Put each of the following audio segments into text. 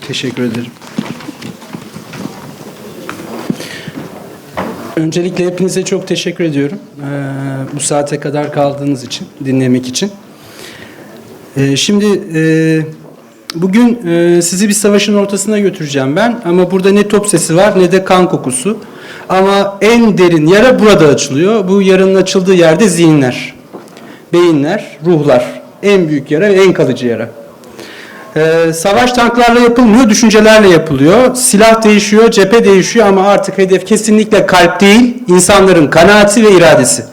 Teşekkür ederim. Öncelikle hepinize çok teşekkür ediyorum. Bu saate kadar kaldığınız için, dinlemek için. Şimdi bugün sizi bir savaşın ortasına götüreceğim ben. Ama burada ne top sesi var ne de kan kokusu. Ama en derin yara burada açılıyor. Bu yaranın açıldığı yerde zihinler, beyinler, ruhlar. En büyük yara ve en kalıcı yara. Savaş tanklarla yapılmıyor, düşüncelerle yapılıyor. Silah değişiyor, cephe değişiyor ama artık hedef kesinlikle kalp değil, insanların kanaati ve iradesi.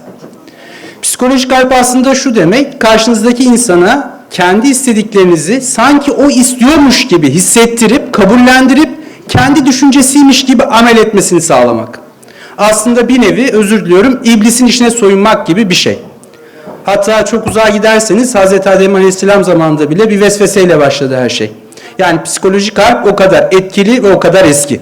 Psikolojik kalp aslında şu demek, karşınızdaki insana kendi istediklerinizi sanki o istiyormuş gibi hissettirip, kabullendirip, kendi düşüncesiymiş gibi amel etmesini sağlamak. Aslında bir nevi, özür diliyorum, iblisin işine soyunmak gibi bir şey. Hatta çok uzağa giderseniz Hazreti Adem Aleyhisselam zamanında bile bir vesveseyle başladı her şey. Yani psikolojik harp o kadar etkili ve o kadar eski.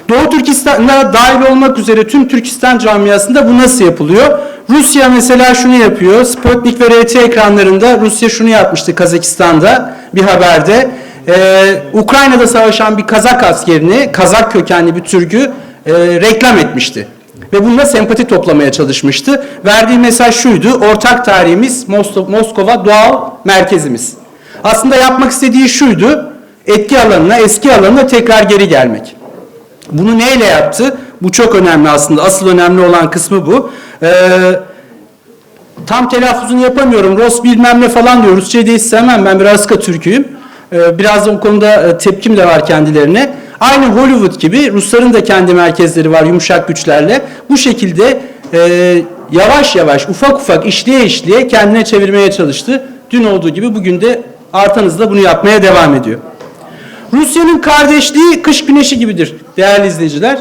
Doğu Türkistan'da dahil olmak üzere tüm Türkistan camiasında bu nasıl yapılıyor? Rusya mesela şunu yapıyor. Sputnik ve RT ekranlarında Rusya şunu yapmıştı Kazakistan'da bir haberde. Ukrayna'da savaşan bir Kazak askerini, Kazak kökenli bir Türk'ü reklam etmişti. Ve bununla sempati toplamaya çalışmıştı. Verdiği mesaj şuydu, ortak tarihimiz Moskova doğal merkezimiz. Aslında yapmak istediği şuydu, etki alanına, eski alanına tekrar geri gelmek. Bunu neyle yaptı? Bu çok önemli aslında, asıl önemli olan kısmı bu. Tam telaffuzunu yapamıyorum, Ros bilmem ne falan diyor, Rusçayı da hiç sevmem, ben biraz Aska Türk'üyüm. Biraz da o konuda tepkim de var kendilerine. Aynı Hollywood gibi Rusların da kendi merkezleri var yumuşak güçlerle. Bu şekilde yavaş yavaş, ufak ufak işleye işleye kendine çevirmeye çalıştı. Dün olduğu gibi bugün de artan hızla bunu yapmaya devam ediyor. Rusya'nın kardeşliği kış güneşi gibidir değerli izleyiciler.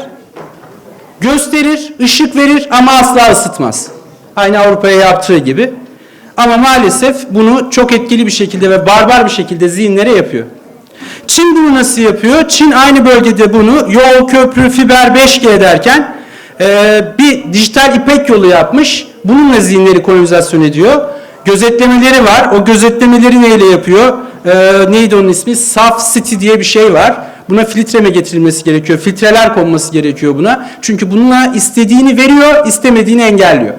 Gösterir, ışık verir ama asla ısıtmaz. Aynı Avrupa'ya yaptığı gibi. Ama maalesef bunu çok etkili bir şekilde ve barbar bir şekilde zihinlere yapıyor. Çin bunu nasıl yapıyor? Çin aynı bölgede bunu yol, köprü, fiber, 5G derken bir dijital ipek yolu yapmış. Bununla zihinleri kolonizasyon ediyor. Gözetlemeleri var. O gözetlemeleri neyle yapıyor? Neydi onun ismi? Saf City diye bir şey var. Buna filtreme getirilmesi gerekiyor. Filtreler konması gerekiyor buna. Çünkü bununla istediğini veriyor, istemediğini engelliyor.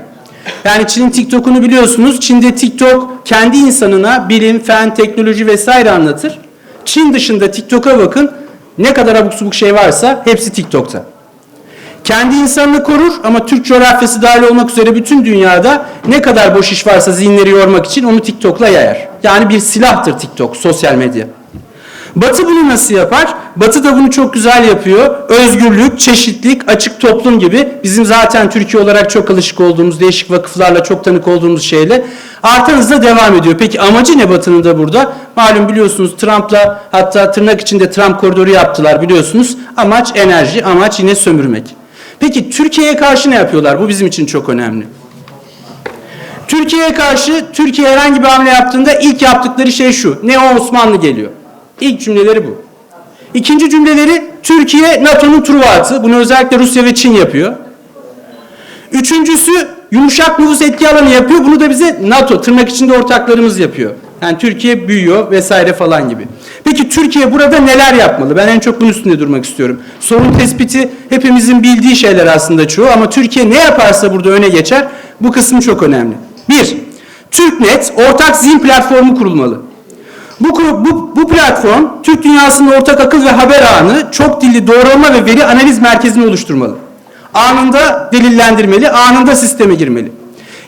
Yani Çin'in TikTok'unu biliyorsunuz. Çin'de TikTok kendi insanına bilim, fen, teknoloji vesaire anlatır. Çin dışında TikTok'a bakın, ne kadar abuk subuk şey varsa hepsi TikTok'ta. Kendi insanını korur ama Türk coğrafyası dahil olmak üzere bütün dünyada ne kadar boş iş varsa zihinleri yormak için onu TikTok'la yayar. Yani bir silahtır TikTok, sosyal medya. Batı bunu nasıl yapar? Batı da bunu çok güzel yapıyor. Özgürlük, çeşitlilik, açık toplum gibi bizim zaten Türkiye olarak çok alışık olduğumuz, değişik vakıflarla çok tanık olduğumuz şeyle artan hızla devam ediyor. Peki amacı ne Batı'nın da burada? Malum biliyorsunuz Trump'la hatta tırnak içinde Trump koridoru yaptılar biliyorsunuz. Amaç enerji, amaç yine sömürmek. Peki Türkiye'ye karşı ne yapıyorlar? Bu bizim için çok önemli. Türkiye'ye karşı Türkiye herhangi bir hamle yaptığında ilk yaptıkları şey şu. Neo Osmanlı geliyor. İlk cümleleri bu. İkinci cümleleri Türkiye NATO'nun Truva. Bunu özellikle Rusya ve Çin yapıyor. Üçüncüsü yumuşak nüfus etki alanı yapıyor. Bunu da bize NATO tırnak içinde ortaklarımız yapıyor. Yani Türkiye büyüyor vesaire falan gibi. Peki Türkiye burada neler yapmalı? Ben en çok bunun üstünde durmak istiyorum. Sorun tespiti hepimizin bildiği şeyler aslında çoğu ama Türkiye ne yaparsa burada öne geçer. Bu kısmı çok önemli. Bir, TürkNet ortak zihin platformu kurulmalı. Bu platform Türk dünyasının ortak akıl ve haber ağını çok dilli doğrulama ve veri analiz merkezini oluşturmalı. Anında delillendirmeli, anında sisteme girmeli.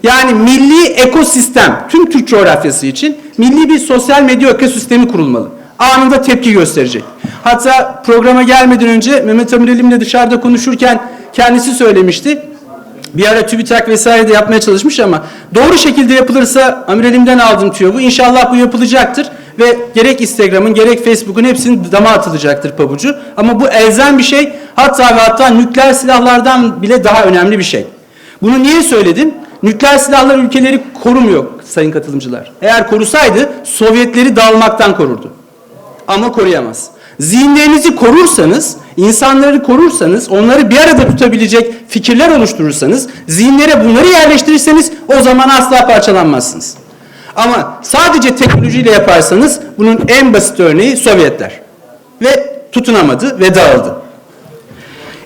Yani milli ekosistem, tüm Türk coğrafyası için milli bir sosyal medya ekosistemi kurulmalı. Anında tepki gösterecek. Hatta programa gelmeden önce Mehmet Amirelim'le dışarıda konuşurken kendisi söylemişti. Bir ara TÜBİTAK vesaire de yapmaya çalışmış ama doğru şekilde yapılırsa Amirelim'den aldım tüyo bu. İnşallah bu yapılacaktır ve gerek Instagram'ın gerek Facebook'un hepsinin dama atılacaktır pabucu. Ama bu elzem bir şey. Hatta ve hatta nükleer silahlardan bile daha önemli bir şey. Bunu niye söyledim? Nükleer silahlar ülkeleri korumuyor sayın katılımcılar. Eğer korusaydı Sovyetleri dağılmaktan korurdu. Ama koruyamaz. Zihinlerinizi korursanız, insanları korursanız, onları bir arada tutabilecek fikirler oluşturursanız, zihinlere bunları yerleştirirseniz o zaman asla parçalanmazsınız. Ama sadece teknolojiyle yaparsanız bunun en basit örneği Sovyetler. ve tutunamadı ve dağıldı.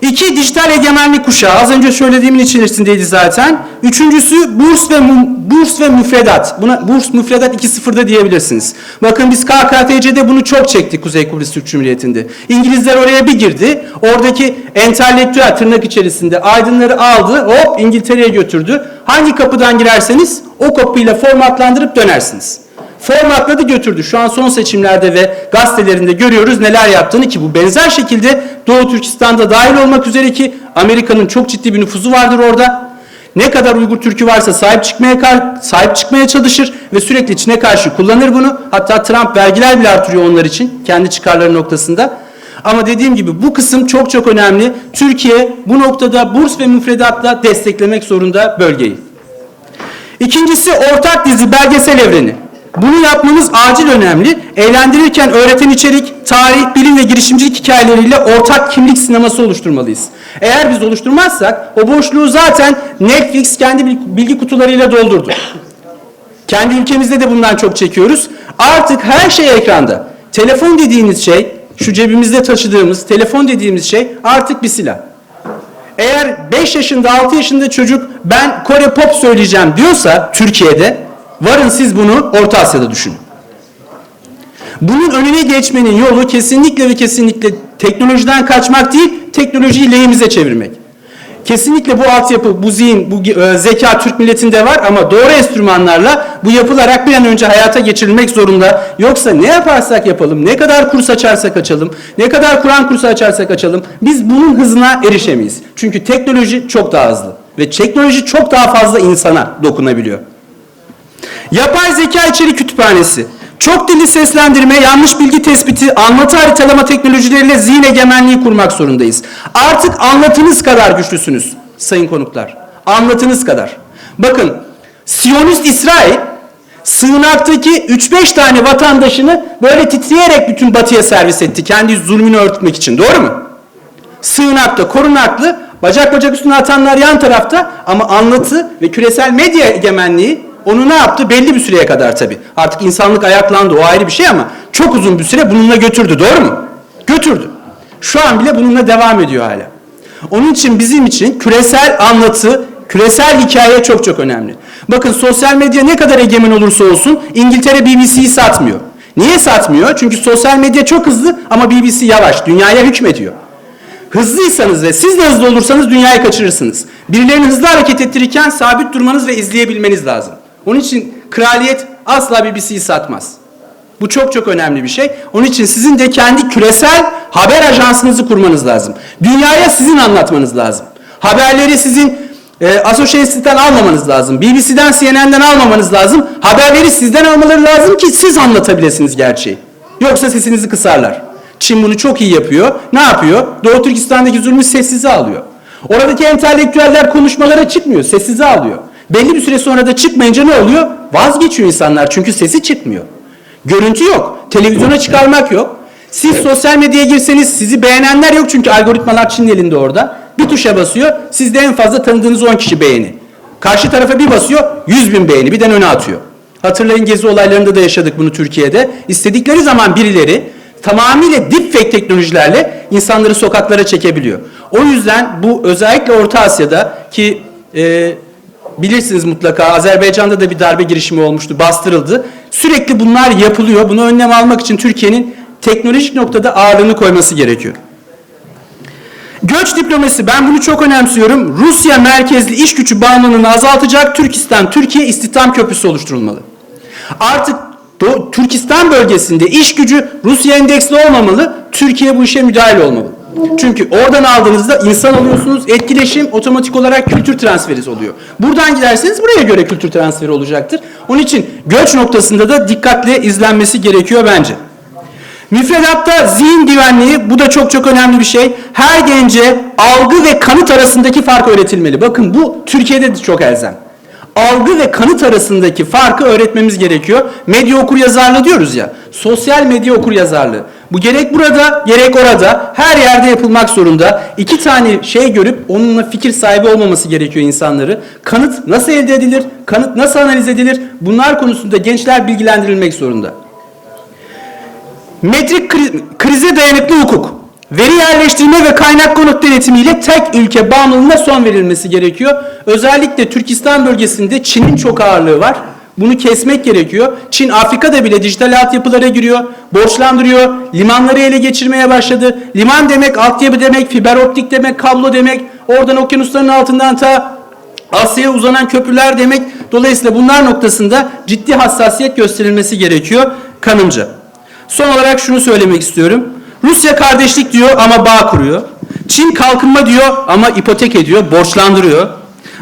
2. Dijital egemenlik kuşağı. Az önce söylediğimin içerisindeydi zaten. 3.'sü burs ve müfredat. Buna burs müfredat 2.0'da diyebilirsiniz. Bakın biz KKTC'de bunu çok çektik Kuzey Kıbrıs Türk Cumhuriyeti'nde. İngilizler oraya bir girdi. Oradaki entelektüel tırnak içerisinde aydınları aldı. Hop İngiltere'ye götürdü. Hangi kapıdan girerseniz o kapıyla formatlandırıp dönersiniz. Formatladı götürdü. Şu an son seçimlerde ve gazetelerinde görüyoruz neler yaptığını ki bu benzer şekilde Doğu Türkistan'da dahil olmak üzere ki Amerika'nın çok ciddi bir nüfuzu vardır orada. Ne kadar Uygur Türk'ü varsa sahip çıkmaya çalışır ve sürekli içine karşı kullanır bunu. Hatta Trump vergiler bile artırıyor onlar için kendi çıkarları noktasında. Ama dediğim gibi bu kısım çok çok önemli. Türkiye bu noktada burs ve müfredatla desteklemek zorunda bölgeyi. İkincisi ortak dizi belgesel evreni. Bunu yapmamız acil önemli. Eğlendirirken öğreten içerik, tarih, bilim ve girişimcilik hikayeleriyle ortak kimlik sineması oluşturmalıyız. Eğer biz oluşturmazsak o boşluğu zaten Netflix kendi bilgi kutularıyla doldurdu. Kendi ülkemizde de bundan çok çekiyoruz. Artık her şey ekranda. Telefon dediğiniz şey, şu cebimizde taşıdığımız telefon dediğimiz şey artık bir silah. Eğer 5 yaşında, 6 yaşında çocuk ben Kore pop söyleyeceğim diyorsa Türkiye'de, varın siz bunu Orta Asya'da düşünün. Bunun önüne geçmenin yolu kesinlikle ve kesinlikle teknolojiden kaçmak değil, teknolojiyi lehimize çevirmek. Kesinlikle bu altyapı, bu zihin, bu zeka Türk milletinde var ama doğru enstrümanlarla bu yapılarak bir an önce hayata geçirilmek zorunda. Yoksa ne yaparsak yapalım, ne kadar kurs açarsak açalım, ne kadar Kur'an kursu açarsak açalım, biz bunun hızına erişemeyiz. Çünkü teknoloji çok daha hızlı ve teknoloji çok daha fazla insana dokunabiliyor. Yapay zeka içerik kütüphanesi. Çok dilli seslendirme, yanlış bilgi tespiti, anlatı haritalama teknolojileriyle zihin egemenliği kurmak zorundayız. Artık anlatınız kadar güçlüsünüz sayın konuklar. Anlatınız kadar. Bakın, Siyonist İsrail sığınaktaki 3-5 tane vatandaşını böyle titreyerek bütün batıya servis etti. Kendi zulmünü örtmek için. Doğru mu? Sığınakta, korunaklı, bacak bacak üstüne atanlar yan tarafta ama anlatı ve küresel medya egemenliği onu ne yaptı? Belli bir süreye kadar tabii. Artık insanlık ayaklandı, o ayrı bir şey ama çok uzun bir süre bununla götürdü, doğru mu? Götürdü. Şu an bile bununla devam ediyor hala. Onun için bizim için küresel anlatı, küresel hikaye çok çok önemli. Bakın sosyal medya ne kadar egemen olursa olsun İngiltere BBC'yi satmıyor. Niye satmıyor? Çünkü sosyal medya çok hızlı ama BBC yavaş, dünyaya hükmediyor. Hızlıysanız ve siz de hızlı olursanız dünyayı kaçırırsınız. Birilerini hızlı hareket ettirirken sabit durmanız ve izleyebilmeniz lazım. Onun için kraliyet asla BBC'yi satmaz. Bu çok çok önemli bir şey. Onun için sizin de kendi küresel haber ajansınızı kurmanız lazım. Dünyaya sizin anlatmanız lazım. Haberleri sizin Associated'den almamanız lazım. BBC'den, CNN'den almamanız lazım. Haberleri sizden almaları lazım ki siz anlatabilirsiniz gerçeği. Yoksa sesinizi kısarlar. Çin bunu çok iyi yapıyor. Ne yapıyor? Doğu Türkistan'daki zulmü sessize alıyor. Oradaki entelektüeller konuşmalara çıkmıyor, sessize alıyor. Belli bir süre sonra da çıkmayınca ne oluyor? Vazgeçiyor insanlar çünkü sesi çıkmıyor. Görüntü yok, televizyona çıkarmak yok. Siz sosyal medyaya girseniz sizi beğenenler yok çünkü algoritmalar Çin'in elinde orada. Bir tuşa basıyor, sizde en fazla tanıdığınız 10 kişi beğeni. Karşı tarafa bir basıyor, 100.000 beğeni birden öne atıyor. Hatırlayın gezi olaylarında da yaşadık bunu Türkiye'de. İstedikleri zaman birileri tamamıyla deepfake teknolojilerle insanları sokaklara çekebiliyor. O yüzden bu özellikle Orta Asya'da ki bilirsiniz mutlaka Azerbaycan'da da bir darbe girişimi olmuştu, bastırıldı. Sürekli bunlar yapılıyor. Bunu önlem almak için Türkiye'nin teknolojik noktada ağırlığını koyması gerekiyor. Göç diplomasi, ben bunu çok önemsiyorum. Rusya merkezli iş gücü bağımlılığını azaltacak Türkistan-Türkiye istihdam köprüsü oluşturulmalı. Artık Türkistan bölgesinde iş gücü Rusya endeksli olmamalı, Türkiye bu işe müdahil olmalı. Çünkü oradan aldığınızda insan alıyorsunuz, etkileşim otomatik olarak kültür transferi oluyor. Buradan giderseniz buraya göre kültür transferi olacaktır. Onun için göç noktasında da dikkatle izlenmesi gerekiyor bence. Müfredatta zihin güvenliği, bu da çok çok önemli bir şey. Her gence algı ve kanıt arasındaki fark öğretilmeli. Bakın bu Türkiye'de de çok elzem. Algı ve kanıt arasındaki farkı öğretmemiz gerekiyor. Medya okuryazarlığı diyoruz ya. Sosyal medya okuryazarlığı. Bu gerek burada, gerek orada, her yerde yapılmak zorunda. İki tane şey görüp onunla fikir sahibi olmaması gerekiyor insanları. Kanıt nasıl elde edilir? Kanıt nasıl analiz edilir? Bunlar konusunda gençler bilgilendirilmek zorunda. Metrik krize dayanıklı hukuk, veri yerleştirme ve kaynak konut denetimiyle tek ülke bağımlılığına son verilmesi gerekiyor. Özellikle Türkistan bölgesinde Çin'in çok ağırlığı var. Bunu kesmek gerekiyor. Çin Afrika'da bile dijital altyapılara giriyor, borçlandırıyor, limanları ele geçirmeye başladı. Liman demek, altyapı demek, fiber optik demek, kablo demek, oradan okyanusların altından ta Asya'ya uzanan köprüler demek. Dolayısıyla bunlar noktasında ciddi hassasiyet gösterilmesi gerekiyor kanımca. Son olarak şunu söylemek istiyorum. Rusya kardeşlik diyor ama bağ kuruyor. Çin kalkınma diyor ama ipotek ediyor, borçlandırıyor.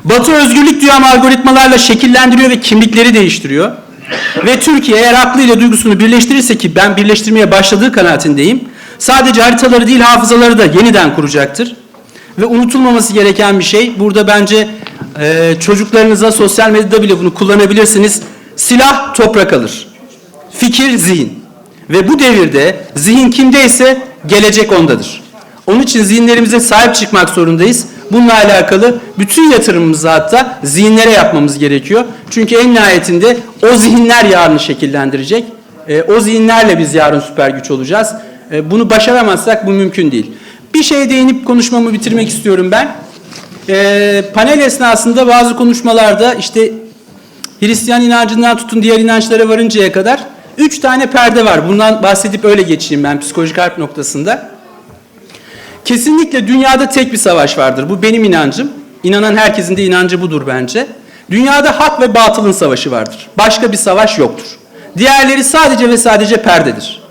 Batı özgürlük diyor ama algoritmalarla şekillendiriyor ve kimlikleri değiştiriyor. Ve Türkiye eğer aklıyla duygusunu birleştirirse, ki ben birleştirmeye başladığı kanaatindeyim, sadece haritaları değil hafızaları da yeniden kuracaktır. Ve unutulmaması gereken bir şey, burada bence çocuklarınıza sosyal medyada bile bunu kullanabilirsiniz. Silah toprak alır, fikir zihin. Ve bu devirde zihin kimdeyse gelecek ondadır. Onun için zihinlerimize sahip çıkmak zorundayız. Bununla alakalı bütün yatırımımızı hatta zihinlere yapmamız gerekiyor. Çünkü en nihayetinde o zihinler yarını şekillendirecek. O zihinlerle biz yarın süper güç olacağız. Bunu başaramazsak bu mümkün değil. Bir şeye değinip konuşmamı bitirmek istiyorum ben. Panel esnasında bazı konuşmalarda işte Hristiyan inancından tutun diğer inançlara varıncaya kadar 3 tane perde var. Bundan bahsedip öyle geçeyim ben psikolojik harp noktasında. Kesinlikle dünyada tek bir savaş vardır. Bu benim inancım. İnanan herkesin de inancı budur bence. Dünyada hak ve batılın savaşı vardır. Başka bir savaş yoktur. Diğerleri sadece ve sadece perdedir.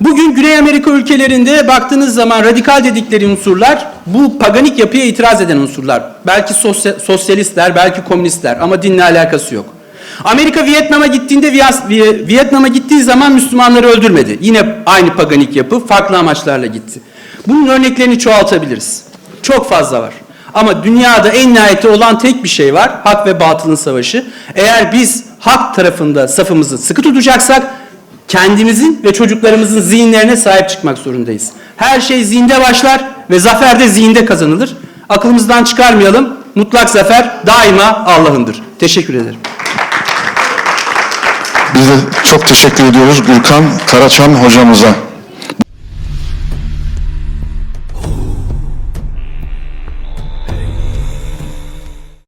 Bugün Güney Amerika ülkelerinde baktığınız zaman radikal dedikleri unsurlar bu paganik yapıya itiraz eden unsurlar. Belki sosyalistler, belki komünistler ama dinle alakası yok. Amerika Vietnam'a gittiği zaman Müslümanları öldürmedi. Yine aynı paganik yapı farklı amaçlarla gitti. Bunun örneklerini çoğaltabiliriz. Çok fazla var. Ama dünyada en nihayetinde olan tek bir şey var. Hak ve batılın savaşı. Eğer biz hak tarafında safımızı sıkı tutacaksak kendimizin ve çocuklarımızın zihinlerine sahip çıkmak zorundayız. Her şey zihinde başlar ve zafer de zihinde kazanılır. Aklımızdan çıkarmayalım. Mutlak zafer daima Allah'ındır. Teşekkür ederim. Biz de çok teşekkür ediyoruz Gürkan Karaçam hocamıza.